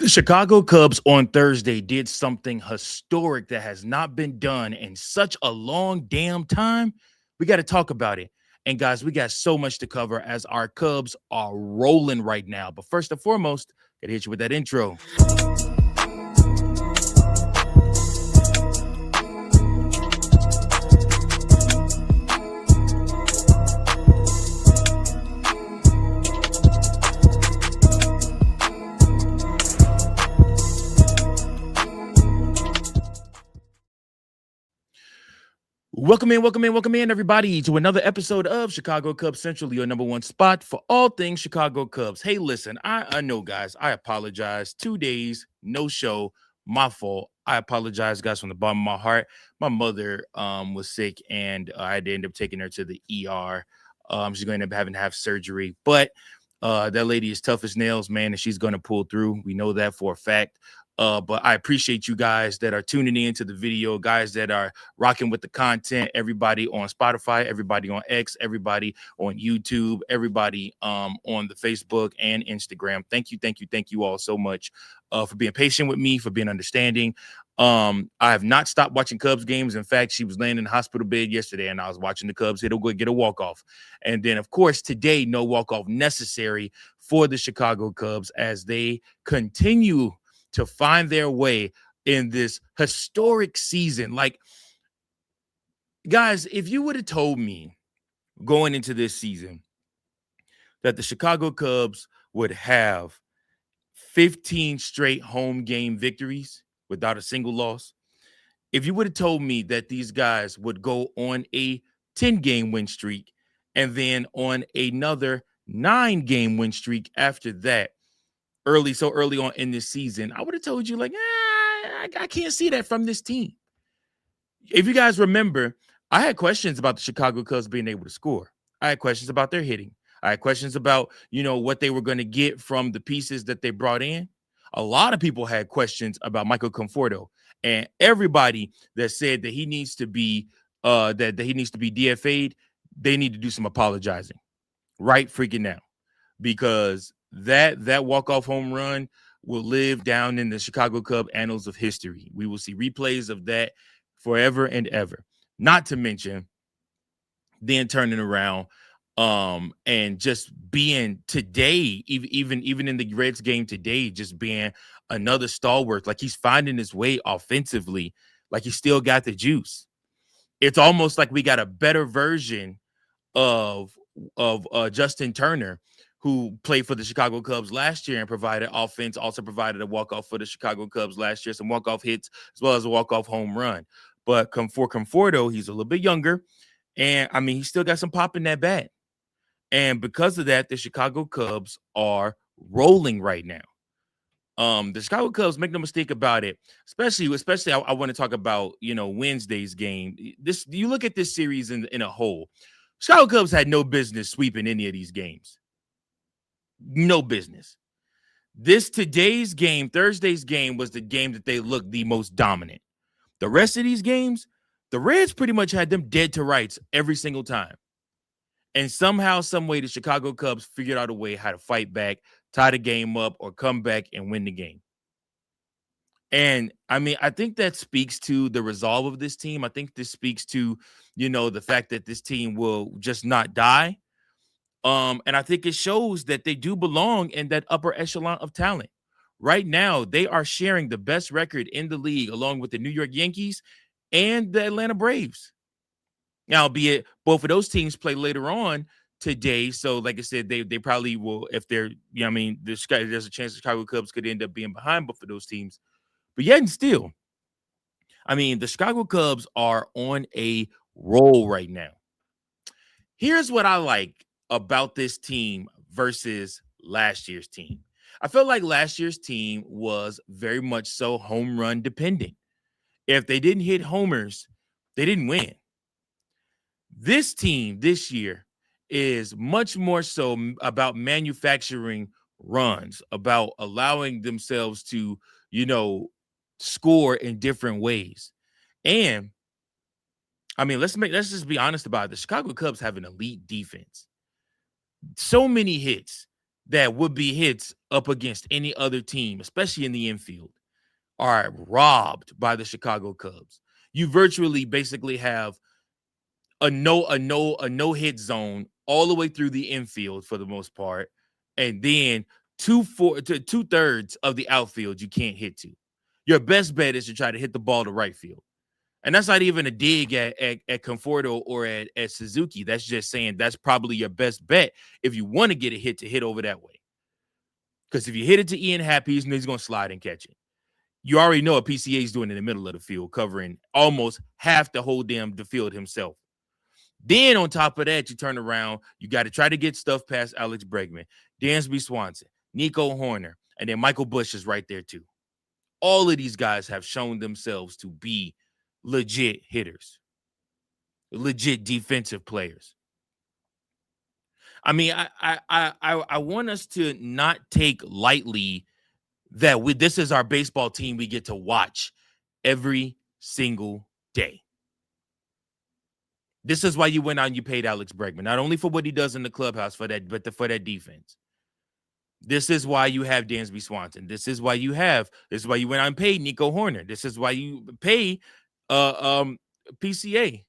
The Chicago Cubs on Thursday did something historic that has not been done in such a long damn time. We got to talk about it. And guys, we got so much to cover as our Cubs are rolling right now. But first and foremost, gotta hit you with that intro. Welcome in, everybody, to another episode of Chicago Cubs Central, your number one spot for all things Chicago Cubs. Hey, listen, I know, guys, I apologize. 2 days, no show, my fault. I apologize, guys, from the bottom of my heart. My mother was sick, and I had to end up taking her to the ER. She's going to end up having to have surgery, but that lady is tough as nails, man, and she's going to pull through. We know that for a fact. But I appreciate you guys that are tuning in to the video, guys that are rocking with the content, everybody on Spotify, everybody on X, everybody on YouTube, everybody on the Facebook and Instagram. Thank you all so much for being patient with me, for being understanding. I have not stopped watching Cubs games. In fact, she was laying in the hospital bed yesterday, and I was watching the Cubs get a walk-off. And then, of course, today, no walk-off necessary for the Chicago Cubs as they continue to find their way in this historic season. Like, guys, if you would have told me going into this season that the Chicago Cubs would have 15 straight home game victories without a single loss, if you would have told me that these guys would go on a 10-game win streak and then on another 9-game win streak after that, so early on in this season, I would have told you, like, I can't see that from this team. If you guys remember, I had questions about the Chicago Cubs being able to score. I had questions about their hitting. I had questions about, what they were going to get from the pieces that they brought in. A lot of people had questions about Michael Conforto, and everybody that said that he needs to be that he needs to be DFA'd, they need to do some apologizing right freaking now, because that walk-off home run will live down in the Chicago Cub annals of history. We will see replays of that forever and ever. Not to mention then turning around and just being today, even in the Reds game today, just being another stalwart. Like, he's finding his way offensively, like he still got the juice. It's almost like we got a better version of Justin Turner, who played for the Chicago Cubs last year and provided offense, also provided a walk-off for the Chicago Cubs last year, some walk-off hits, as well as a walk-off home run. But for Conforto, he's a little bit younger, and, I mean, he still got some pop in that bat. And because of that, the Chicago Cubs are rolling right now. The Chicago Cubs, make no mistake about it, especially I want to talk about, Wednesday's game. You look at this series in a whole, Chicago Cubs had no business sweeping any of these games. No business. Today's game, Thursday's game, was the game that they looked the most dominant. The rest of these games, the Reds pretty much had them dead to rights every single time. And somehow, some way, the Chicago Cubs figured out a way how to fight back, tie the game up, or come back and win the game. And, I mean, I think that speaks to the resolve of this team. I think this speaks to, the fact that this team will just not die. And I think it shows that they do belong in that upper echelon of talent. Right now, they are sharing the best record in the league, along with the New York Yankees and the Atlanta Braves. Now, albeit both of those teams play later on today, so like I said, they probably will, if they're, there's a chance the Chicago Cubs could end up being behind both of those teams. But yet and still, I mean, the Chicago Cubs are on a roll right now. Here's what I like about this team versus last year's team. I felt like last year's team was very much so home run dependent. If they didn't hit homers, they didn't win. This team this year is much more so about manufacturing runs, about allowing themselves to, score in different ways. And I mean, let's just be honest about it. The Chicago Cubs have an elite defense. So many hits that would be hits up against any other team, especially in the infield, are robbed by the Chicago Cubs. You virtually basically have a no hit zone all the way through the infield for the most part, and then two thirds of the outfield you can't hit to. Your best bet is to try to hit the ball to right field. And that's not even a dig at Conforto or at Suzuki. That's just saying that's probably your best bet if you want to get a hit to hit over that way. Because if you hit it to Ian Happ, he's going to slide and catch it. You already know what PCA is doing in the middle of the field, covering almost half the whole damn the field himself. Then on top of that, you turn around, you got to try to get stuff past Alex Bregman, Dansby Swanson, Nico Horner, and then Michael Busch is right there too. All of these guys have shown themselves to be legit hitters, legit defensive players. I mean, I want us to not take lightly that this is our baseball team we get to watch every single day. This is why you went out and you paid Alex Bregman, not only for what he does in the clubhouse for that, but for that defense. This is why you have Dansby Swanson. This is why you went out and paid Nico Horner. This is why you pay PCA.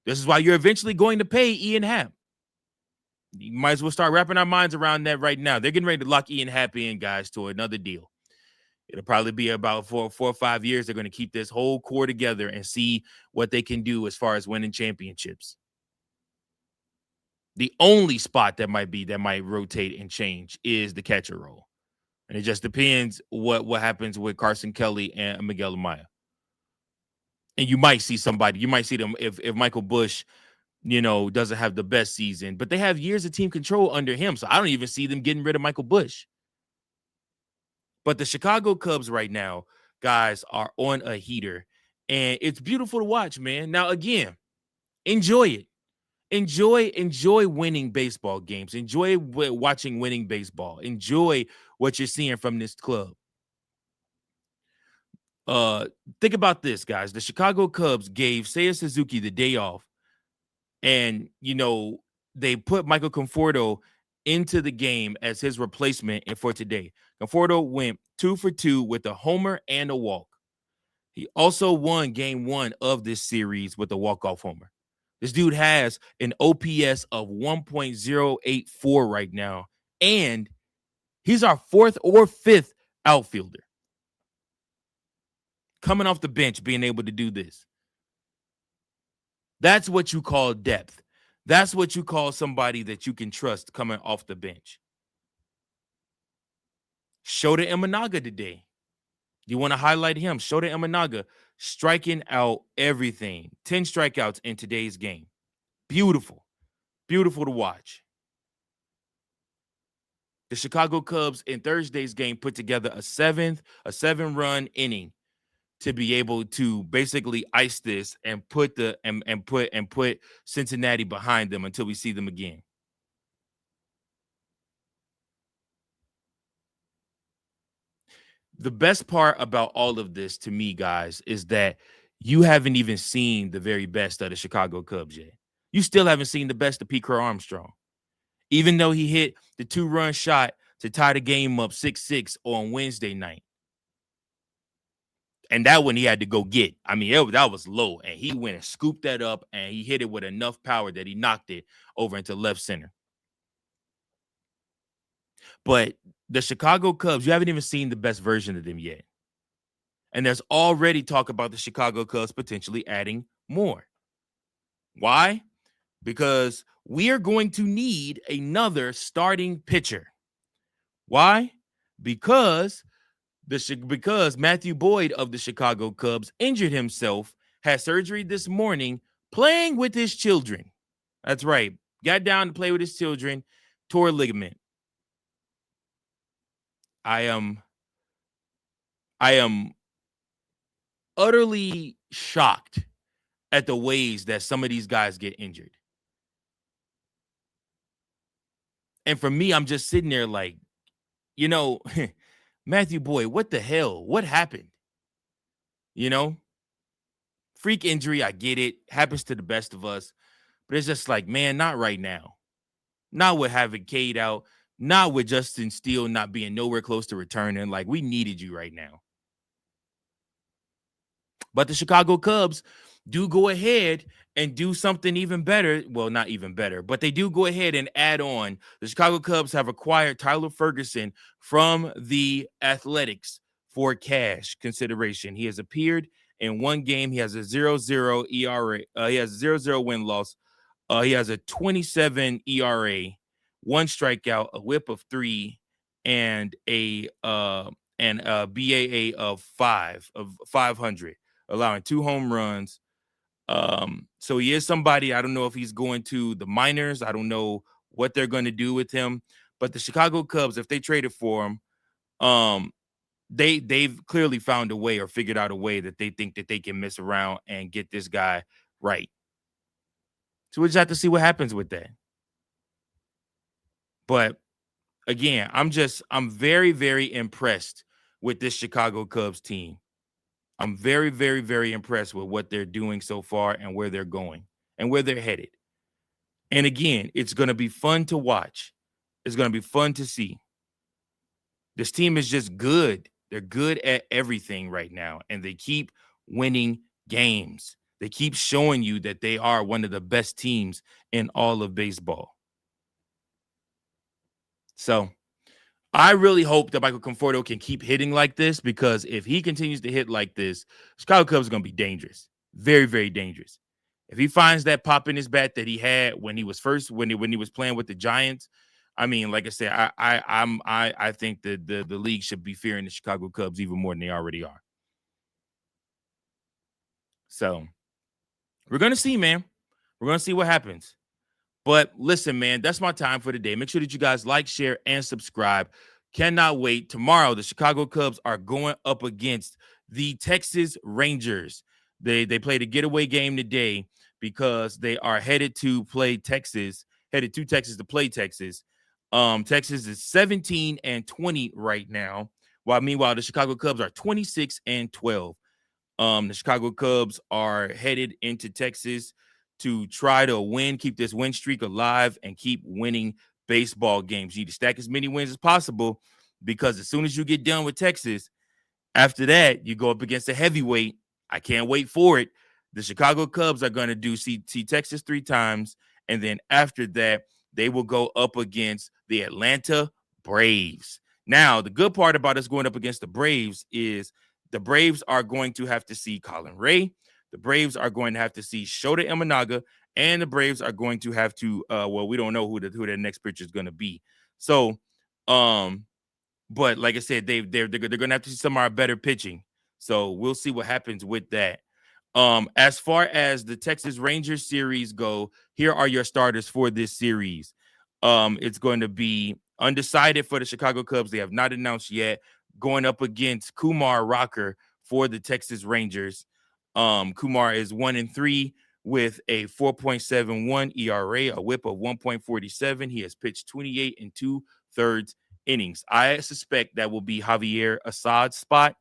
This is why you're eventually going to pay Ian Happ. You might as well start wrapping our minds around that right now. They're getting ready to lock Ian Happ in, guys, to another deal. It'll probably be about 4 or 5 years. They're going to keep this whole core together and see what they can do as far as winning championships. The only spot that might rotate and change is the catcher role. And it just depends what happens with Carson Kelly and Miguel Amaya. And you might see them if Michael Busch, doesn't have the best season, but they have years of team control under him. So I don't even see them getting rid of Michael Busch. But the Chicago Cubs right now, guys, are on a heater. And it's beautiful to watch, man. Now, again, enjoy it. Enjoy winning baseball games. Enjoy watching winning baseball. Enjoy what you're seeing from this club. Think about this, guys. The Chicago Cubs gave Seiya Suzuki the day off, and they put Michael Conforto into the game as his replacement for today. Conforto went 2 for 2 with a homer and a walk. He also won game 1 of this series with a walk-off homer. This dude has an OPS of 1.084 right now, and he's our 4th or 5th outfielder coming off the bench being able to do this. That's what you call depth. That's what you call somebody that you can trust coming off the bench. Shota Imanaga today. You want to highlight him? Shota Imanaga striking out everything. 10 strikeouts in today's game. Beautiful. Beautiful to watch. The Chicago Cubs in Thursday's game put together a 7-run inning to be able to basically ice this and put Cincinnati behind them until we see them again. The best part about all of this to me, guys, is that you haven't even seen the very best of the Chicago Cubs yet. You still haven't seen the best of Pete Crow Armstrong. Even though he hit the 2-run shot to tie the game up 6-6 on Wednesday night. And that one he had to go get. I mean, that was low. And he went and scooped that up, and he hit it with enough power that he knocked it over into left center. But the Chicago Cubs, you haven't even seen the best version of them yet. And there's already talk about the Chicago Cubs potentially adding more. Why? Because we are going to need another starting pitcher. Why? Because Matthew Boyd of the Chicago Cubs injured himself, had surgery this morning, playing with his children. That's right. Got down to play with his children, tore a ligament. I am utterly shocked at the ways that some of these guys get injured. And for me, I'm just sitting there like, Matthew Boyd, what the hell? What happened? Freak injury, I get it. Happens to the best of us. But it's just like, man, not right now. Not with having Cade out. Not with Justin Steele not being nowhere close to returning. Like, we needed you right now. But the Chicago Cubs do go ahead and do something even better. Well, not even better, but they do go ahead and add on. The Chicago Cubs have acquired Tyler Ferguson from the Athletics for cash consideration. He has appeared in one game. He has a 0-0 ERA. He has a 0-0 win-loss. He has a 27 ERA, one strikeout, a whip of 3, and a BAA of 500, allowing 2 home runs. So he is somebody. I don't know if he's going to the minors. I don't know what they're going to do with him. But the Chicago Cubs, if they traded for him, they've clearly found a way or figured out a way that they think that they can mess around and get this guy right. So we just have to see what happens with that. But again, I'm very, very impressed with this Chicago Cubs team. I'm very, very, very impressed with what they're doing so far and where they're going and where they're headed. And again, it's going to be fun to watch. It's going to be fun to see. This team is just good. They're good at everything right now, and they keep winning games. They keep showing you that they are one of the best teams in all of baseball. So I really hope that Michael Conforto can keep hitting like this, because if he continues to hit like this, Chicago Cubs are going to be dangerous. Very, very dangerous. If he finds that pop in his bat that he had when he was playing with the Giants, I mean, like I said, I think that the league should be fearing the Chicago Cubs even more than they already are. So we're gonna see, man. We're gonna see what happens. But listen, man, that's my time for today. Make sure that you guys like, share, and subscribe. Cannot wait. Tomorrow, the Chicago Cubs are going up against the Texas Rangers. They played a getaway game today because they are headed to Texas to play Texas. Texas is 17-20 right now, while meanwhile the Chicago Cubs are 26-12. The Chicago Cubs are headed into Texas to try to keep this win streak alive, and keep winning baseball games. You need to stack as many wins as possible, because as soon as you get done with Texas, after that, you go up against a heavyweight. I can't wait for it. The Chicago Cubs are going to see Texas 3 times, and then after that, they will go up against the Atlanta Braves. Now, the good part about us going up against the Braves is the Braves are going to have to see Colin Ray. The Braves are going to have to see Shota Imanaga, and the Braves are going to have to, we don't know who their next pitcher is going to be. So, but like I said, they're going to have to see some of our better pitching. So we'll see what happens with that. As far as the Texas Rangers series go, here are your starters for this series. It's going to be undecided for the Chicago Cubs. They have not announced yet. Going up against Kumar Rocker for the Texas Rangers. Kumar is 1-3 with a 4.71 ERA, a whip of 1.47. He has pitched 28 2/3 innings. I suspect that will be Javier Assad's spot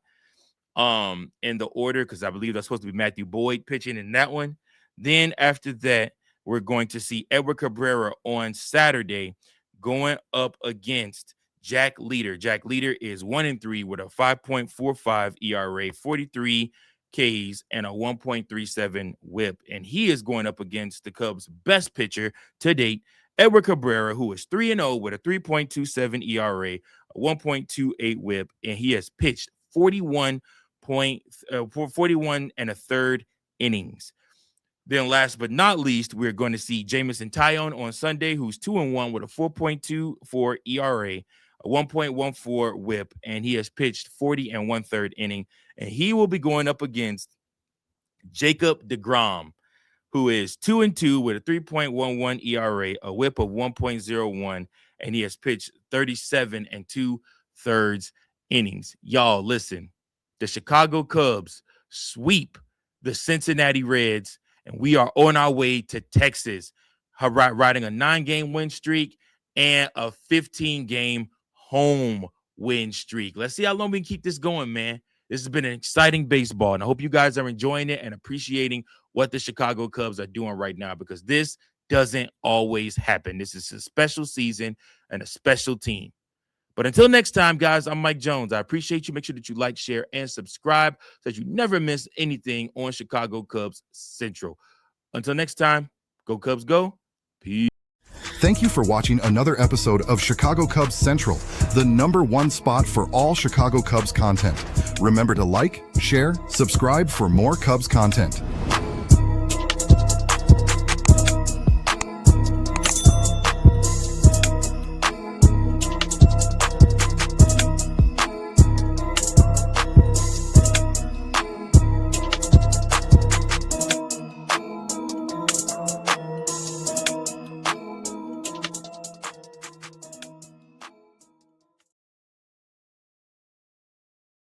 in the order, because I believe that's supposed to be Matthew Boyd pitching in that one. Then after that, we're going to see Edward Cabrera on Saturday going up against Jack Leader. Jack Leader is 1-3 with a 5.45 ERA, 43 Ks, and a 1.37 whip. And he is going up against the Cubs' best pitcher to date, Edward Cabrera, who is 3-0 with a 3.27 ERA, a 1.28 whip, and he has pitched 41 and a third innings. Then last but not least, we're going to see Jamison Tyone on Sunday, who's 2-1 with a 4.24 ERA, a 1.14 whip, and he has pitched 40 and 1/3 inning. And he will be going up against Jacob deGrom, who is 2-2 with a 3.11 ERA, a whip of 1.01, and he has pitched 37 and 2/3 innings. Y'all, listen, the Chicago Cubs sweep the Cincinnati Reds, and we are on our way to Texas, riding a 9-game win streak and a 15-game home win streak. Let's see how long we can keep this going, man. This has been an exciting baseball, and I hope you guys are enjoying it and appreciating what the Chicago Cubs are doing right now, because this doesn't always happen. This is a special season and a special team. But until next time, guys, I'm Mike Jones. I appreciate you. Make sure that you like, share, and subscribe so that you never miss anything on Chicago Cubs Central. Until next time, go Cubs, go. Peace. Thank you for watching another episode of Chicago Cubs Central, the #1 spot for all Chicago Cubs content. Remember to like, share, subscribe for more Cubs content.